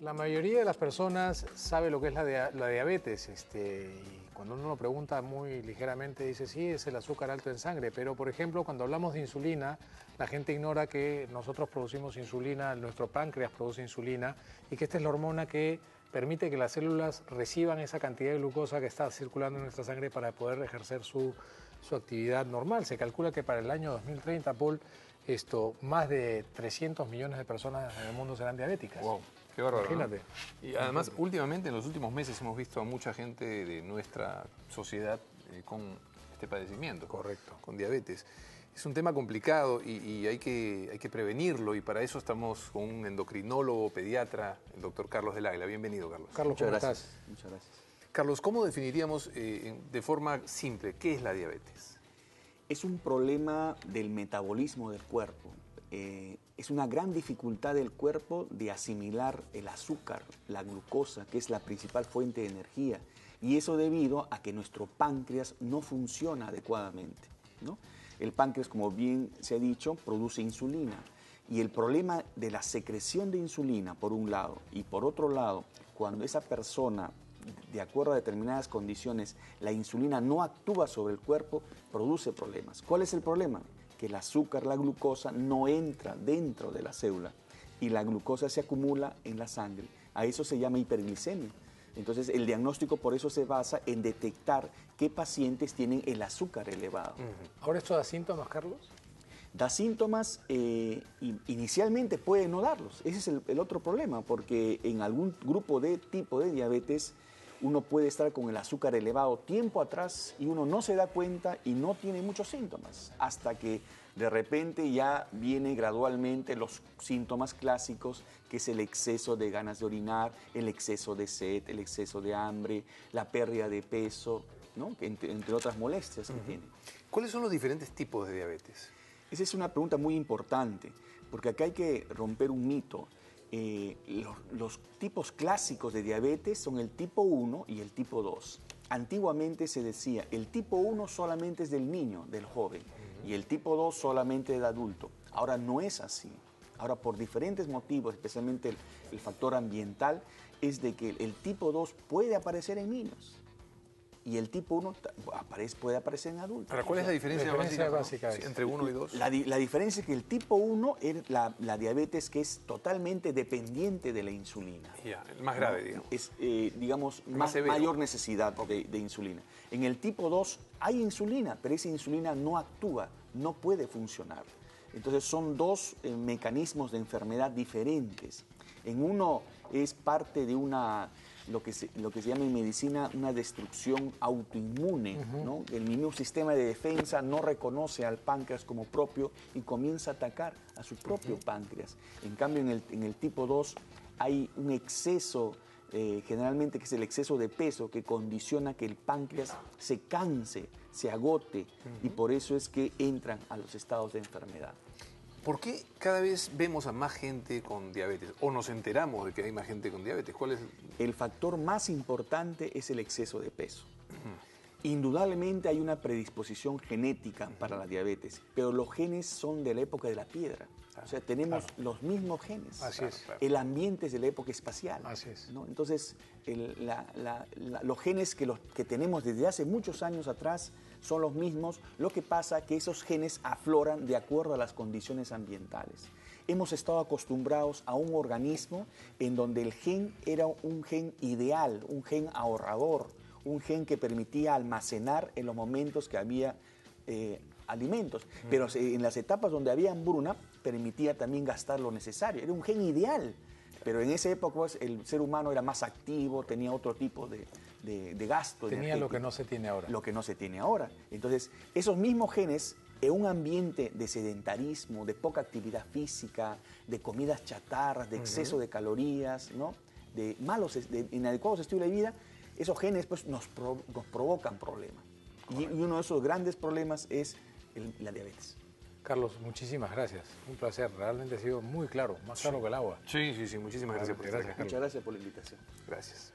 La mayoría de las personas sabe lo que es la diabetes, y cuando uno lo pregunta muy ligeramente dice sí, es el azúcar alto en sangre, pero por ejemplo cuando hablamos de insulina, la gente ignora que nosotros producimos insulina, nuestro páncreas produce insulina y que esta es la hormona que permite que las células reciban esa cantidad de glucosa que está circulando en nuestra sangre para poder ejercer su actividad normal. Se calcula que para el año 2030, Paul, más de 300 millones de personas en el mundo serán diabéticas. Wow. Qué bárbaro, imagínate. ¿no? Y además, últimamente, en los últimos meses, hemos visto a mucha gente de nuestra sociedad con este padecimiento. Correcto. Con diabetes. Es un tema complicado y hay que prevenirlo, y para eso estamos con un endocrinólogo, pediatra, el doctor Carlos del Águila. Bienvenido, Carlos. Carlos, ¿cómo estás? Muchas gracias. Carlos, ¿cómo definiríamos de forma simple qué es la diabetes? Es un problema del metabolismo del cuerpo. Es una gran dificultad del cuerpo de asimilar el azúcar, la glucosa, que es la principal fuente de energía. Y eso debido a que nuestro páncreas no funciona adecuadamente, ¿no? El páncreas, como bien se ha dicho, produce insulina. Y el problema de la secreción de insulina, por un lado, y por otro lado, cuando esa persona, de acuerdo a determinadas condiciones, la insulina no actúa sobre el cuerpo, produce problemas. ¿Cuál es el problema? Que el azúcar, la glucosa, no entra dentro de la célula y la glucosa se acumula en la sangre. A eso se llama hiperglicemia. Entonces, el diagnóstico por eso se basa en detectar qué pacientes tienen el azúcar elevado. ¿Ahora esto da síntomas, Carlos? Da síntomas, inicialmente puede no darlos. Ese es el otro problema, porque en algún grupo de tipo de diabetes uno puede estar con el azúcar elevado tiempo atrás y uno no se da cuenta y no tiene muchos síntomas, hasta que de repente ya viene gradualmente los síntomas clásicos, que es el exceso de ganas de orinar, el exceso de sed, el exceso de hambre, la pérdida de peso, ¿no? Entre otras molestias que tiene. ¿Cuáles son los diferentes tipos de diabetes? Esa es una pregunta muy importante, porque acá hay que romper un mito. Los tipos clásicos de diabetes son el tipo 1 y el tipo 2. Antiguamente se decía, el tipo 1 solamente es del niño, del joven, y el tipo 2 solamente del adulto. Ahora no es así. Ahora, por diferentes motivos, especialmente el factor ambiental, es de que el tipo 2 puede aparecer en niños. Y el tipo 1 puede aparecer en adultos. ¿Pero cuál es la diferencia básica entre 1 y 2? La diferencia es que el tipo 1 es la diabetes que es totalmente dependiente de la insulina. Ya, el más grave, digamos. Es, digamos, severo. mayor necesidad de insulina. En el tipo 2 hay insulina, pero esa insulina no actúa, no puede funcionar. Entonces son dos mecanismos de enfermedad diferentes. En uno es parte de lo que se llama en medicina una destrucción autoinmune, ¿no? El mismo sistema de defensa no reconoce al páncreas como propio y comienza a atacar a su propio páncreas. En cambio, en el tipo 2 hay un exceso, generalmente que es el exceso de peso, que condiciona que el páncreas se canse, se agote, y por eso es que entran a los estados de enfermedad. ¿Por qué cada vez vemos a más gente con diabetes? ¿O nos enteramos de que hay más gente con diabetes? ¿Cuál es? El factor más importante es el exceso de peso. Indudablemente hay una predisposición genética para la diabetes, pero los genes son de la época de la piedra. O sea, tenemos los mismos genes. Así es. El ambiente es de la época espacial. Así es. ¿no? Entonces, los genes que tenemos desde hace muchos años atrás son los mismos. Lo que pasa es que esos genes afloran de acuerdo a las condiciones ambientales. Hemos estado acostumbrados a un organismo en donde el gen era un gen ideal, un gen ahorrador, un gen que permitía almacenar en los momentos que había alimentos, pero en las etapas donde había hambruna permitía también gastar lo necesario. Era un gen ideal, pero en esa época pues, el ser humano era más activo, tenía otro tipo de gasto. Tenía lo que no se tiene ahora. Lo que no se tiene ahora. Entonces, esos mismos genes, en un ambiente de sedentarismo, de poca actividad física, de comidas chatarras, de exceso de calorías, ¿no? De inadecuados estilos de vida, esos genes pues, nos provocan problemas. Y uno de esos grandes problemas es la diabetes. Carlos, muchísimas gracias. Un placer. Realmente ha sido muy claro, más claro que el agua. Sí, muchísimas gracias por estar acá. Muchas gracias por la invitación. Gracias.